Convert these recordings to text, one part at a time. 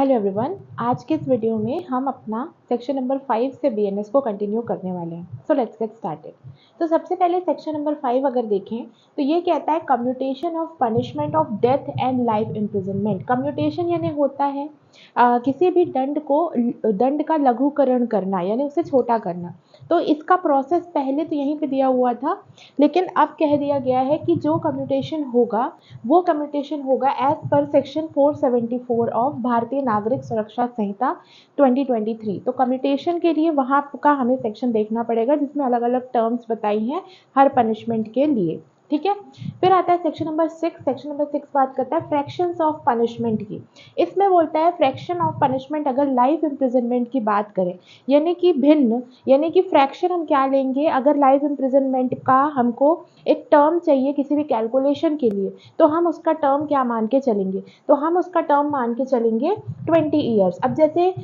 Hello everyone, आज के इस वीडियो में हम अपना सेक्शन नंबर 5 से बीएनएस को कंटिन्यू करने वाले हैं। So let's get started. तो सबसे पहले सेक्शन नंबर 5 अगर देखें तो ये कहता है commutation of punishment of death and life imprisonment. Commutation यानी होता है किसी भी दंड का लघुकरण करना, यानी उसे छोटा करना। तो इसका प्रोसेस पहले तो यहीं पे दिया हुआ था, लेकिन अब कह दिया गया है कि जो कम्यूटेशन होगा वो कम्यूटेशन होगा एज पर सेक्शन 474 ऑफ भारतीय नागरिक सुरक्षा संहिता 2023। तो कम्यूटेशन के लिए वहाँ का हमें सेक्शन देखना पड़ेगा जिसमें अलग अलग टर्म्स बताई हैं हर पनिशमेंट के लिए। ठीक है, फिर आता है सेक्शन नंबर 6। सेक्शन नंबर 6 बात करता है फ्रैक्शंस ऑफ पनिशमेंट की। इसमें बोलता है फ्रैक्शन ऑफ पनिशमेंट अगर लाइफ इम्प्रिजनमेंट की बात करें, यानी कि भिन्न, यानी कि फ्रैक्शन हम क्या लेंगे अगर लाइफ इम्प्रिजनमेंट का हमको एक टर्म चाहिए किसी भी कैलकुलेशन के लिए, तो हम उसका टर्म क्या मान के चलेंगे? तो हम उसका टर्म मान के चलेंगे 20 ईयर्स। अब जैसे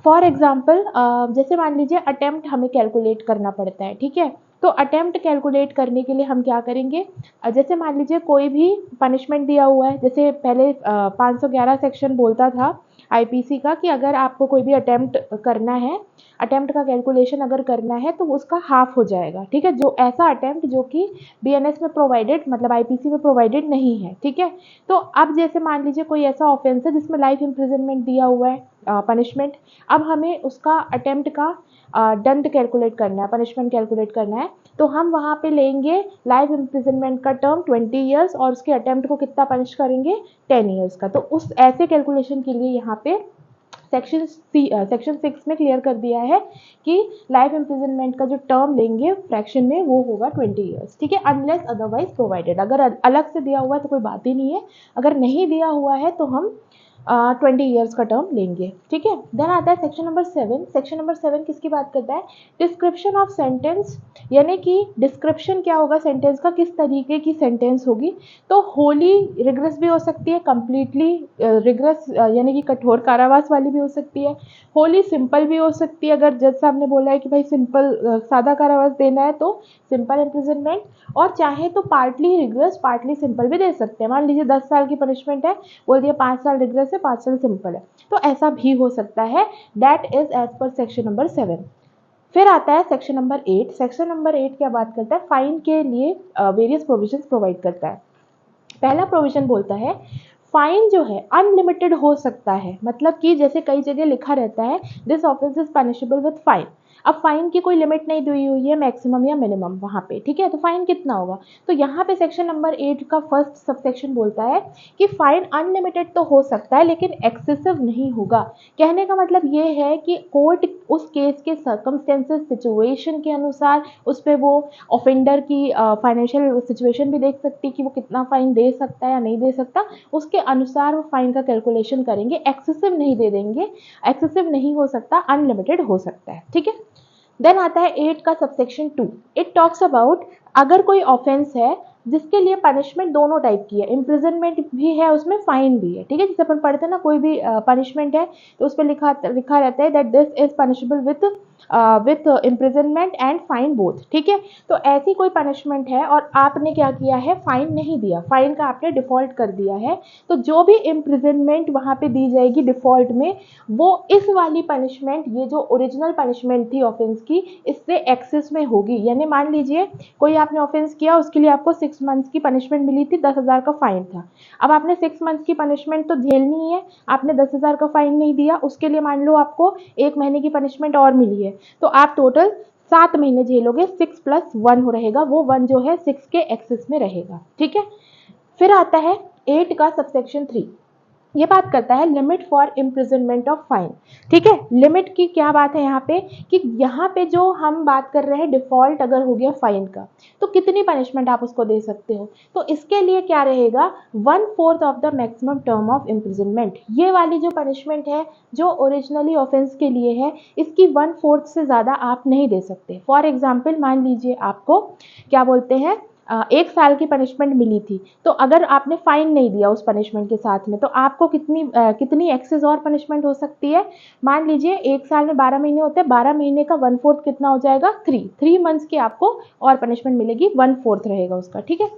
फॉर एग्जाम्पल जैसे मान लीजिए अटेम्प्ट हमें कैलकुलेट करना पड़ता है, ठीक है। तो अटेम्प्ट कैलकुलेट करने के लिए हम क्या करेंगे, जैसे मान लीजिए कोई भी पनिशमेंट दिया हुआ है, जैसे पहले 511 सेक्शन बोलता था आईपीसी का कि अगर आपको कोई भी अटेम्प्ट करना है, अटेम्प्ट का कैलकुलेशन अगर करना है तो उसका हाफ हो जाएगा, ठीक है। जो ऐसा अटेम्प्ट जो कि बीएनएस में प्रोवाइडेड, मतलब आईपीसी में प्रोवाइडेड नहीं है, ठीक है। तो अब जैसे मान लीजिए कोई ऐसा ऑफेंस है जिसमें लाइफ इम्प्रिजनमेंट दिया हुआ है पनिशमेंट, अब हमें उसका अटेम्प्ट का दंड कैलकुलेट करना है, पनिशमेंट कैलकुलेट करना है, तो हम वहाँ पे लेंगे लाइफ इम्प्रिजनमेंट का टर्म 20 ईयर्स और उसके अटेम्प्ट को कितना पनिश करेंगे 10 ईयर्स का। तो उस ऐसे कैलकुलेशन के लिए यहाँ पे सेक्शन 6 में क्लियर कर दिया है कि लाइफ इम्प्रिजनमेंट का जो टर्म लेंगे फ्रैक्शन में वो होगा 20 ईयर्स, ठीक है, अनलेस अदरवाइज प्रोवाइडेड। अगर अलग से दिया हुआ है तो कोई बात ही नहीं है, अगर नहीं दिया हुआ है तो हम 20 ईयर्स का टर्म लेंगे, ठीक है। देन आता है सेक्शन नंबर 7। सेक्शन नंबर 7 किसकी बात करता है? डिस्क्रिप्शन ऑफ सेंटेंस, यानी कि डिस्क्रिप्शन क्या होगा सेंटेंस का, किस तरीके की सेंटेंस होगी। तो होली रिग्रेस भी हो सकती है, कंप्लीटली रिग्रेस यानी कि कठोर कारावास वाली भी हो सकती है, होली सिंपल भी हो सकती है। अगर जज साहब ने बोला है कि भाई सिंपल सादा कारावास देना है तो सिंपल इम्प्रिजनमेंट, और चाहे तो पार्टली रिग्रेस पार्टली सिंपल भी दे सकते हैं। मान लीजिए 10 साल की पनिशमेंट है, बोल दिया 5 साल रिग्रेस है 5 साल सिंपल है, तो ऐसा भी हो सकता है। That is as per section number 7। फिर आता है सेक्शन नंबर 8। सेक्शन नंबर 8 क्या बात करता है? फाइन के लिए वेरियस प्रोविजंस प्रोवाइड करता है। पहला प्रोविजन बोलता है फाइन जो है अनलिमिटेड हो सकता है, मतलब कि जैसे कई जगह लिखा रहता है this offence is punishable with fine. अब फाइन की कोई लिमिट नहीं दी हुई है, मैक्सिमम या मिनिमम वहाँ पे, ठीक है। तो फाइन कितना होगा? तो यहाँ पे सेक्शन नंबर 8 का फर्स्ट सबसेक्शन बोलता है कि फाइन अनलिमिटेड तो हो सकता है लेकिन एक्सेसिव नहीं होगा। कहने का मतलब ये है कि कोर्ट उस केस के सर्कमस्टेंसेस सिचुएशन के अनुसार उस पर वो ऑफेंडर की फाइनेंशियल सिचुएशन भी देख सकती है कि वो कितना फाइन दे सकता है या नहीं दे सकता, उसके अनुसार वो फाइन का कैलकुलेशन करेंगे, एक्सेसिव नहीं दे देंगे। एक्सेसिव नहीं हो सकता, अनलिमिटेड हो सकता है, ठीक है। देन आता है 8 का सबसेक्शन 2। इट टॉक्स अबाउट अगर कोई ऑफेंस है जिसके लिए पनिशमेंट दोनों टाइप की है, इम्प्रिजनमेंट भी है उसमें, फाइन भी है, ठीक है। जैसे अपन पढ़ते हैं ना कोई भी पनिशमेंट है तो उस पर लिखा रहता है that this is punishable with imprisonment and fine both, ठीक है। तो ऐसी कोई पनिशमेंट है और आपने क्या किया है, फाइन नहीं दिया, फाइन का आपने डिफॉल्ट कर दिया है, तो जो भी इम्प्रिजनमेंट वहाँ पे दी जाएगी डिफॉल्ट में, वो इस वाली पनिशमेंट, ये जो ओरिजिनल पनिशमेंट थी ऑफेंस की, इससे एक्सेस में होगी। यानी मान लीजिए कोई आपने ऑफेंस किया, उसके लिए आपको 6 मंथ्स की पनिशमेंट मिली थी, 10,000 का फाइन था। अब आपने 6 मंथ्स की पनिशमेंट तो झेलनी है, आपने 10,000 का फाइन नहीं दिया, उसके लिए मान लो आपको 1 महीने की पनिशमेंट और मिली है, तो आप टोटल 7 महीने झेलोगे, 6 + 1 रहेगा, वो 1 जो है 6 के एक्सेस में रहेगा, ठीक है। फिर आता है 8 का सबसेक्शन 3। ये बात करता है limit for imprisonment of fine, ठीक है। लिमिट की क्या बात है यहाँ पे कि यहाँ पे जो हम बात कर रहे हैं डिफॉल्ट अगर हो गया फाइन का, तो कितनी पनिशमेंट आप उसको दे सकते हो? तो इसके लिए क्या रहेगा, 1/4 of the maximum term of imprisonment. ये वाली जो पनिशमेंट है जो ओरिजिनली ऑफेंस के लिए है, इसकी 1/4 से ज़्यादा आप नहीं दे सकते। फॉर एग्जाम्पल मान लीजिए आपको क्या बोलते हैं 1 साल की पनिशमेंट मिली थी, तो अगर आपने फाइन नहीं दिया उस पनिशमेंट के साथ में, तो आपको कितनी एक्सेस और पनिशमेंट हो सकती है? मान लीजिए 1 साल में 12 महीने होते हैं, 12 महीने का 1/4 कितना हो जाएगा, 3 मंथ्स की आपको और पनिशमेंट मिलेगी, 1/4 रहेगा उसका, ठीक है।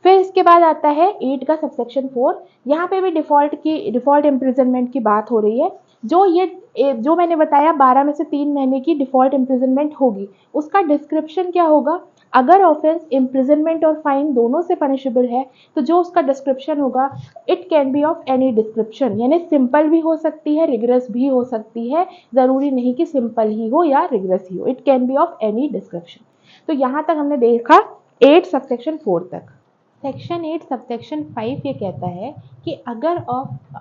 फिर इसके बाद आता है 8 का सबसेक्शन 4। यहाँ पे भी डिफॉल्ट इम्प्रिजनमेंट की बात हो रही है। जो मैंने बताया 12 में से 3 महीने की डिफॉल्ट इम्प्रिजनमेंट होगी, उसका डिस्क्रिप्शन क्या होगा? अगर ऑफेंस इम्प्रिजनमेंट और फाइन दोनों से पनिशेबल है तो जो उसका डिस्क्रिप्शन होगा, it can be of any description, यानी सिंपल भी हो सकती है, रिग्रेस भी हो सकती है, ज़रूरी नहीं कि सिंपल ही हो या रिग्रेस ही हो, it can be of any description. तो यहाँ तक हमने देखा 8 सबसेक्शन 4 तक। सेक्शन 8 सबसेक्शन 5 ये कहता है कि अगर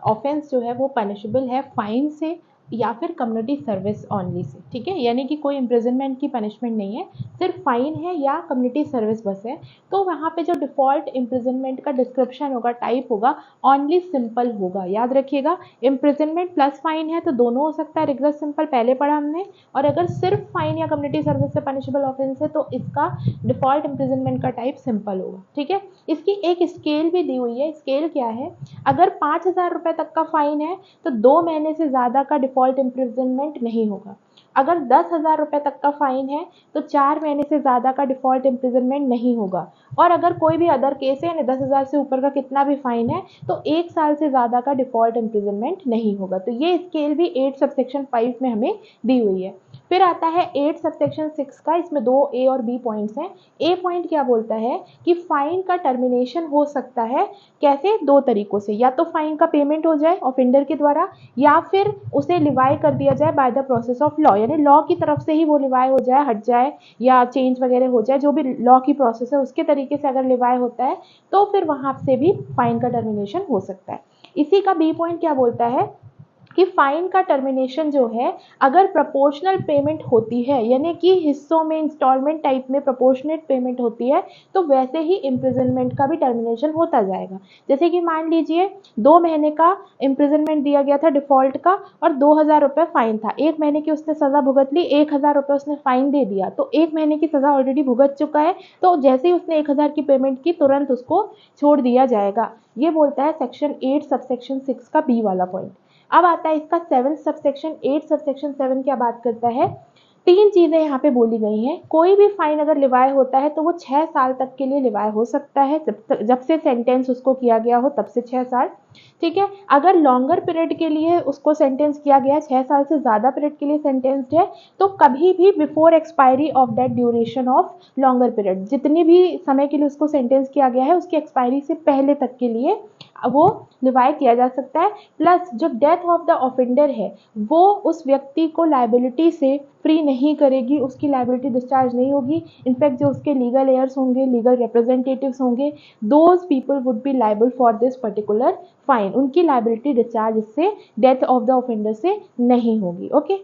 ऑफेंस जो है वो पनिशेबल है फाइन से या फिर कम्युनिटी सर्विस ऑनली से, ठीक है, यानी कि कोई इम्प्रिजनमेंट की पनिशमेंट नहीं है, सिर्फ फाइन है या कम्युनिटी सर्विस बस है, तो वहाँ पे जो डिफ़ॉल्ट इम्प्रिजनमेंट का डिस्क्रिप्शन होगा, टाइप होगा, ऑनली सिंपल होगा। याद रखिएगा, इम्प्रिजनमेंट प्लस फाइन है तो दोनों हो सकता है, रिग्रेस सिंपल पहले पढ़ा हमने, और अगर सिर्फ फाइन या कम्युनिटी सर्विस से पनिशेबल ऑफेंस है तो इसका डिफ़ॉल्ट इम्प्रिजनमेंट का टाइप सिंपल होगा, ठीक है। इसकी एक स्केल भी दी हुई है। स्केल क्या है? अगर 5,000 रुपये तक का फाइन है तो 2 महीने से ज़्यादा का डिफ़ॉल्ट इम्प्रिजनमेंट नहीं होगा। अगर 10,000 रुपये तक का फाइन है तो 4 महीने से ज़्यादा का डिफ़ॉल्ट इम्प्रिजनमेंट नहीं होगा। और अगर कोई भी अदर केस है, यानी 10,000 से ऊपर का कितना भी फाइन है, तो 1 साल से ज़्यादा का डिफ़ॉल्ट इम्प्रिजनमेंट नहीं होगा। तो ये स्केल भी 8 सबसेक्शन 5 में हमें दी हुई है। फिर आता है 8 सबसेक्शन 6 का, इसमें 2 ए और बी पॉइंट्स हैं। ए पॉइंट क्या बोलता है कि फाइन का टर्मिनेशन हो सकता है, कैसे? 2 तरीकों से, या तो फाइन का पेमेंट हो जाए ऑफेंडर के द्वारा, या फिर उसे लिवाई कर दिया जाए by the process of law, यानी लॉ की तरफ से ही वो लिवाई हो जाए, हट जाए, या चेंज वगैरह हो जाए, जो भी लॉ की प्रोसेस है उसके तरीके से अगर लिवाई होता है तो फिर वहाँ से भी फाइन का टर्मिनेशन हो सकता है। इसी का बी पॉइंट क्या बोलता है कि फाइन का टर्मिनेशन जो है, अगर प्रोपोर्शनल पेमेंट होती है, यानी कि हिस्सों में इंस्टॉलमेंट टाइप में प्रोपोर्शनेट पेमेंट होती है, तो वैसे ही इम्प्रिजनमेंट का भी टर्मिनेशन होता जाएगा। जैसे कि मान लीजिए 2 महीने का इम्प्रिजनमेंट दिया गया था डिफ़ॉल्ट का, और 2,000 रुपये फाइन था, 1 महीने की उसने सज़ा भुगत ली, 1,000 रुपये उसने फाइन दे दिया, तो 1 महीने की सज़ा ऑलरेडी भुगत चुका है, तो जैसे ही उसने 1,000 की पेमेंट की तुरंत उसको छोड़ दिया जाएगा। ये बोलता है सेक्शन 8 सबसेक्शन 6 का बी वाला पॉइंट। अब आता है इसका 7 सबसेक्शन 8 सबसेक्शन 7 क्या बात करता है? 3 चीज़ें यहाँ पे बोली गई हैं। कोई भी फाइन अगर लिवाय होता है तो वो 6 साल तक के लिए लिवाय हो सकता है, जब से सेंटेंस उसको किया गया हो तब से 6 साल, ठीक है। अगर लॉन्गर पीरियड के लिए उसको सेंटेंस किया गया है, 6 साल से ज़्यादा पीरियड के लिए सेंटेंस्ड है, तो कभी भी before expiry of that duration of longer period, जितनी भी समय के लिए उसको सेंटेंस किया गया है उसकी एक्सपायरी से पहले तक के लिए वो लिवाय किया जा सकता है। प्लस जो डेथ ऑफ द ऑफेंडर है वो उस व्यक्ति को लाइबिलिटी से फ्री नहीं करेगी, उसकी लाइबिलिटी डिस्चार्ज नहीं होगी। इनफैक्ट जो उसके लीगल एयर्स होंगे, लीगल रिप्रेजेंटेटिव्स होंगे, those people would be liable for this particular fine, उनकी लाइबिलिटी डिस्चार्ज इससे, डेथ ऑफ द ऑफेंडर से नहीं होगी। ओके।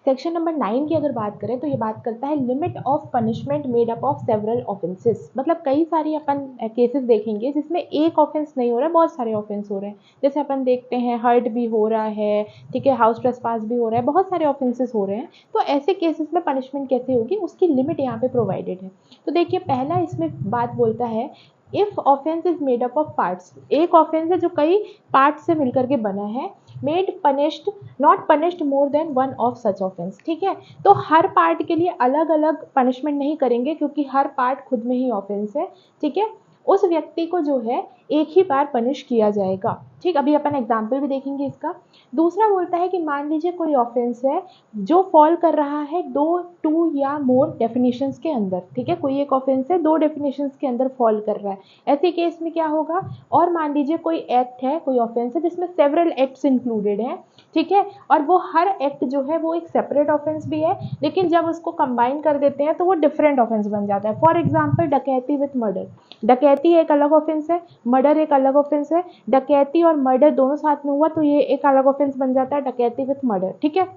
सेक्शन नंबर 9 की अगर बात करें तो ये बात करता है limit of punishment made up of several offences. मतलब कई सारी अपन केसेस देखेंगे जिसमें एक ऑफेंस नहीं हो रहा है, बहुत सारे ऑफेंस हो रहे हैं। जैसे अपन देखते हैं हर्ट भी हो रहा है, ठीक है, हाउस ट्रेसपास भी हो रहा है, बहुत सारे ऑफेंसेस हो रहे हैं। तो ऐसे केसेस में पनिशमेंट कैसे होगी, उसकी लिमिट यहाँ पे प्रोवाइडेड है। तो देखिए पहला इसमें बात बोलता है if offence is made up of parts. एक ऑफेंस है जो कई पार्ट से मिलकर के बना है, made punished not punished more than one of such offence, ठीक है। तो हर पार्ट के लिए अलग अलग पनिशमेंट नहीं करेंगे क्योंकि हर पार्ट खुद में ही ऑफेंस है, ठीक है। उस व्यक्ति को जो है एक ही बार पनिश किया जाएगा, ठीक। अभी अपन एग्जाम्पल भी देखेंगे इसका। दूसरा बोलता है कि मान लीजिए कोई ऑफेंस है जो फॉल कर रहा है 2 या मोर डेफिनेशंस के अंदर, ठीक है, कोई एक ऑफेंस है 2 डेफिनेशंस के अंदर फॉल कर रहा है, ऐसे केस में क्या होगा? और मान लीजिए कोई एक्ट है, कोई ऑफेंस है जिसमें सेवरल एक्ट्स इंक्लूडेड हैं, ठीक है, और वो हर एक्ट जो है वो एक सेपरेट ऑफेंस भी है, लेकिन जब उसको कंबाइन कर देते हैं तो वो डिफरेंट ऑफेंस बन जाता है। फॉर एग्जाम्पल डकैती विथ मर्डर, डकैती एक अलग ऑफेंस है, मर्डर एक अलग ऑफेंस है, डकैती और मर्डर दोनों साथ में हुआ तो ये एक अलग ऑफेंस बन जाता है, डकैती विथ मर्डर, ठीक है।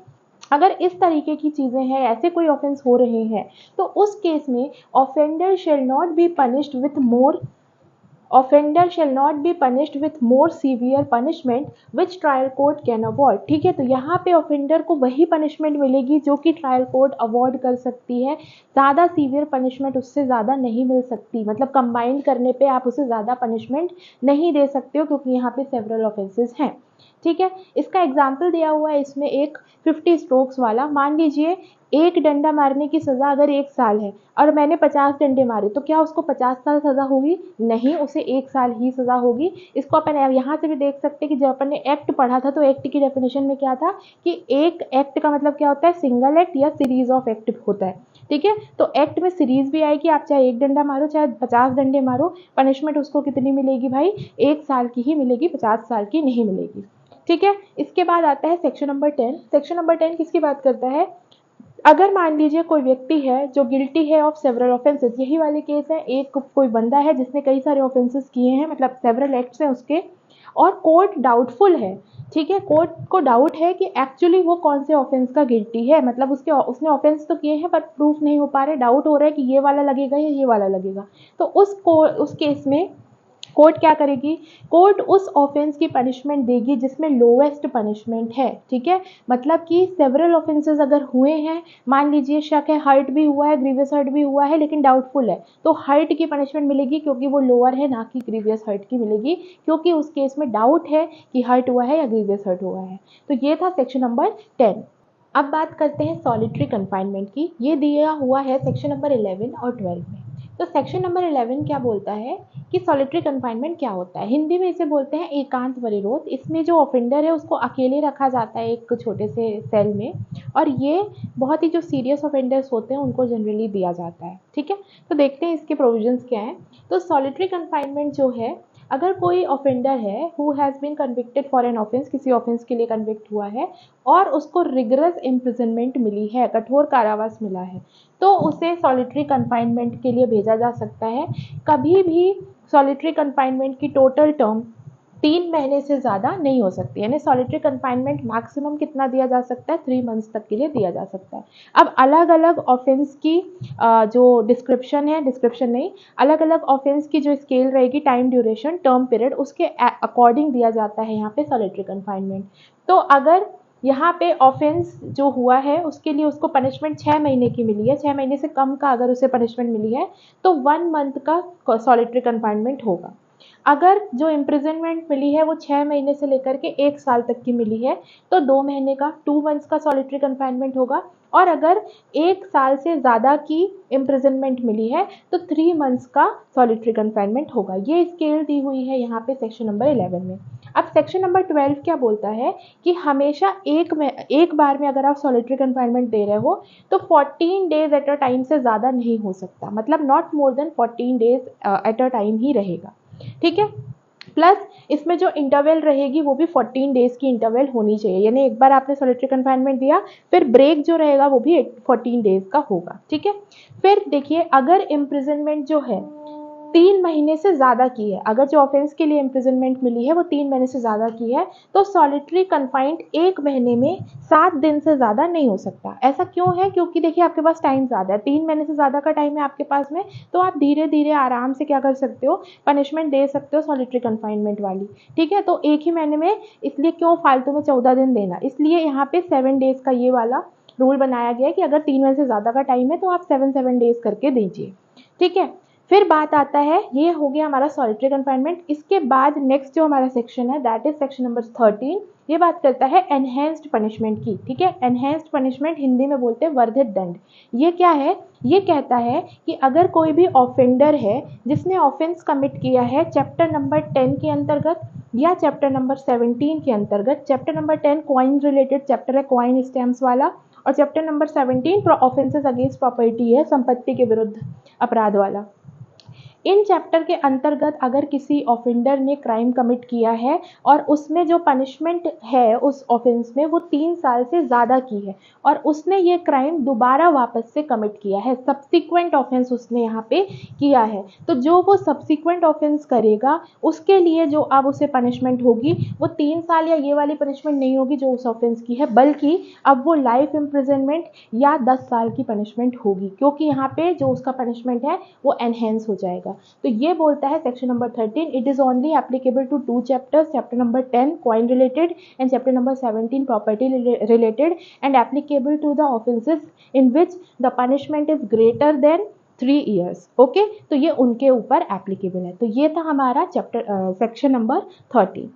अगर इस तरीके की चीज़ें हैं, ऐसे कोई ऑफेंस हो रहे हैं, तो उस केस में offender shall not be punished with more offender shall not be punished with more severe punishment which trial court can award, ठीक है। तो यहाँ पे ऑफेंडर को वही पनिशमेंट मिलेगी जो कि ट्रायल कोर्ट अवॉर्ड कर सकती है, ज़्यादा सीवियर पनिशमेंट उससे ज़्यादा नहीं मिल सकती। मतलब कंबाइन करने पे आप उसे ज़्यादा पनिशमेंट नहीं दे सकते हो क्योंकि यहाँ पे सेवरल ऑफेंसेस हैं। ठीक है, इसका एग्जाम्पल दिया हुआ है इसमें एक 50 स्ट्रोक्स वाला। मान लीजिए एक डंडा मारने की सज़ा अगर 1 साल है और मैंने 50 डंडे मारे, तो क्या उसको 50 साल सज़ा होगी? नहीं, उसे 1 साल ही सज़ा होगी। इसको अपन यहाँ से भी देख सकते हैं कि जब अपन ने एक्ट पढ़ा था तो एक्ट की डेफिनेशन में क्या था कि एक एक्ट का मतलब क्या होता है? सिंगल एक्ट या सीरीज ऑफ एक्ट होता है। ठीक है, तो एक्ट में सीरीज भी आएगी, आप चाहे 1 डंडा मारो चाहे 50 डंडे मारो, पनिशमेंट उसको कितनी मिलेगी भाई? 1 साल की ही मिलेगी, 50 साल की नहीं मिलेगी। ठीक है, इसके बाद आता है सेक्शन नंबर 10। सेक्शन नंबर 10 किसकी बात करता है? अगर मान लीजिए कोई व्यक्ति है जो गिल्टी है ऑफ सेवरल ऑफेंसेस, यही वाले केस है, एक कोई बंदा है जिसने कई सारे ऑफेंसेस किए हैं, मतलब सेवरल एक्ट्स हैं उसके, और कोर्ट डाउटफुल है। ठीक है, कोर्ट को डाउट है कि एक्चुअली वो कौन से ऑफेंस का गिल्टी है, मतलब उसने ऑफेंस तो किए हैं पर प्रूफ नहीं हो पा रहे, डाउट हो रहा है कि ये वाला लगेगा या ये वाला लगेगा। तो उस केस में कोर्ट क्या करेगी? कोर्ट उस ऑफेंस की पनिशमेंट देगी जिसमें लोवेस्ट पनिशमेंट है। ठीक है, मतलब कि सेवरल ऑफेंसेस अगर हुए हैं, मान लीजिए शक है, हर्ट भी हुआ है, ग्रीवियस हर्ट भी हुआ है, लेकिन डाउटफुल है, तो हर्ट की पनिशमेंट मिलेगी क्योंकि वो लोअर है, ना कि ग्रीवियस हर्ट की मिलेगी, क्योंकि उस केस में डाउट है कि हर्ट हुआ है या ग्रीवियस हर्ट हुआ है। तो ये था सेक्शन नंबर 10। अब बात करते हैं सॉलिटरी कन्फाइनमेंट की। ये दिया हुआ है सेक्शन नंबर 11 और 12 में। तो सेक्शन नंबर 11 क्या बोलता है कि सॉलिटरी कन्फाइनमेंट क्या होता है? हिंदी में इसे बोलते हैं एकांत परिरोध। इसमें जो ऑफेंडर है उसको अकेले रखा जाता है एक छोटे से सेल में, और ये बहुत ही जो सीरियस ऑफेंडर्स होते हैं उनको जनरली दिया जाता है। ठीक है, तो देखते हैं इसके प्रोविजंस क्या हैं। तो सॉलिटरी कन्फाइनमेंट जो है, अगर कोई ऑफेंडर है who has been convicted for an offence, किसी ऑफेंस के लिए कन्विक्ट हुआ है और उसको रिगरस इम्प्रिजनमेंट मिली है, कठोर कारावास मिला है, तो उसे सॉलिटरी कन्फाइनमेंट के लिए भेजा जा सकता है। कभी भी सॉलिटरी कन्फाइनमेंट की टोटल टर्म 3 महीने से ज़्यादा नहीं हो सकती, यानी सॉलिटरी कन्फाइनमेंट मैक्सिमम कितना दिया जा सकता है? 3 मंथ्स तक के लिए दिया जा सकता है। अब अलग अलग ऑफेंस की जो डिस्क्रिप्शन है, डिस्क्रिप्शन नहीं, अलग अलग ऑफेंस की जो स्केल रहेगी, टाइम ड्यूरेशन, टर्म पीरियड, उसके अकॉर्डिंग दिया जाता है यहाँ पे सॉलिटरी कन्फाइनमेंट। तो अगर यहाँ पे ऑफेंस जो हुआ है उसके लिए उसको पनिशमेंट 6 महीने की मिली है, 6 महीने से कम का अगर उसे पनिशमेंट मिली है तो 1 मंथ का सॉलिटरी कन्फाइनमेंट होगा। अगर जो इम्प्रिजनमेंट मिली है वो 6 महीने से लेकर के 1 साल तक की मिली है तो 2 महीने का, 2 मंथ्स का सॉलिटरी कन्फाइनमेंट होगा। और अगर 1 साल से ज़्यादा की इम्प्रिजनमेंट मिली है तो 3 मंथ्स का सॉलिटरी कन्फाइनमेंट होगा। ये स्केल दी हुई है यहाँ पे सेक्शन नंबर 11 में। अब सेक्शन नंबर 12 क्या बोलता है कि हमेशा एक बार में अगर आप सॉलिटरी कन्फाइनमेंट दे रहे हो तो 14 डेज एट अ टाइम से ज़्यादा नहीं हो सकता, मतलब not more than 14 days at a time ही रहेगा। ठीक है, प्लस इसमें जो इंटरवल रहेगी वो भी 14 डेज की इंटरवल होनी चाहिए, यानी एक बार आपने सॉलिटरी कन्फाइनमेंट दिया फिर ब्रेक जो रहेगा वो भी 14 डेज का होगा। ठीक है, फिर देखिए अगर इम्प्रिजनमेंट जो है 3 महीने से ज़्यादा की है, अगर जो ऑफेंस के लिए इम्प्रिजनमेंट मिली है वो 3 महीने से ज़्यादा की है तो सॉलिटरी कन्फाइंड 1 महीने में 7 दिन से ज़्यादा नहीं हो सकता। ऐसा क्यों है? क्योंकि देखिए आपके पास टाइम ज़्यादा है, 3 महीने से ज़्यादा का टाइम है आपके पास में, तो आप धीरे धीरे आराम से क्या कर सकते हो? पनिशमेंट दे सकते हो सॉलिटरी कन्फाइनमेंट वाली। ठीक है, तो एक ही महीने में, इसलिए क्यों फालतू में 14 दिन देना, इसलिए यहाँ पे 7 डेज का ये वाला रूल बनाया गया है कि अगर 3 महीने से ज़्यादा का टाइम है तो आप 7 डेज करके दीजिए। ठीक है, फिर बात आता है, ये हो गया हमारा सॉलिटरी कन्फाइनमेंट। इसके बाद नेक्स्ट जो हमारा सेक्शन है दैट इज सेक्शन नंबर 13। ये बात करता है एनहेंस्ड पनिशमेंट की। ठीक है, एनहेंस्ड पनिशमेंट हिंदी में बोलते हैं वर्धित दंड। ये क्या है? ये कहता है कि अगर कोई भी ऑफेंडर है जिसने ऑफेंस कमिट किया है चैप्टर नंबर 10 के अंतर्गत या चैप्टर नंबर 17 के अंतर्गत, chapter number 10 coin related chapter है, कॉइन स्टैम्प्स वाला, और chapter number 17 offences against property है, संपत्ति के विरुद्ध अपराध वाला। इन चैप्टर के अंतर्गत अगर किसी ऑफेंडर ने क्राइम कमिट किया है और उसमें जो पनिशमेंट है उस ऑफेंस में वो 3 साल से ज़्यादा की है और उसने ये क्राइम दोबारा वापस से कमिट किया है, सब्सिक्वेंट ऑफेंस उसने यहाँ पे किया है, तो जो वो सब्सिक्वेंट ऑफेंस करेगा उसके लिए जो अब उसे पनिशमेंट होगी वो 3 साल या ये वाली पनिशमेंट नहीं होगी जो उस ऑफेंस की है, बल्कि अब वो लाइफ इम्प्रिजनमेंट या 10 साल की पनिशमेंट होगी, क्योंकि यहाँ पे जो उसका पनिशमेंट है वो एनहेंस हो जाएगा। तो ये बोलता है section number 13, it is only applicable to 2 chapters, chapter number 10 coin related and chapter number 17 property related, and applicable to the offences in which the punishment is greater than 3 years। Okay, तो ये उनके ऊपर applicable है। तो ये था हमारा chapter section number 13।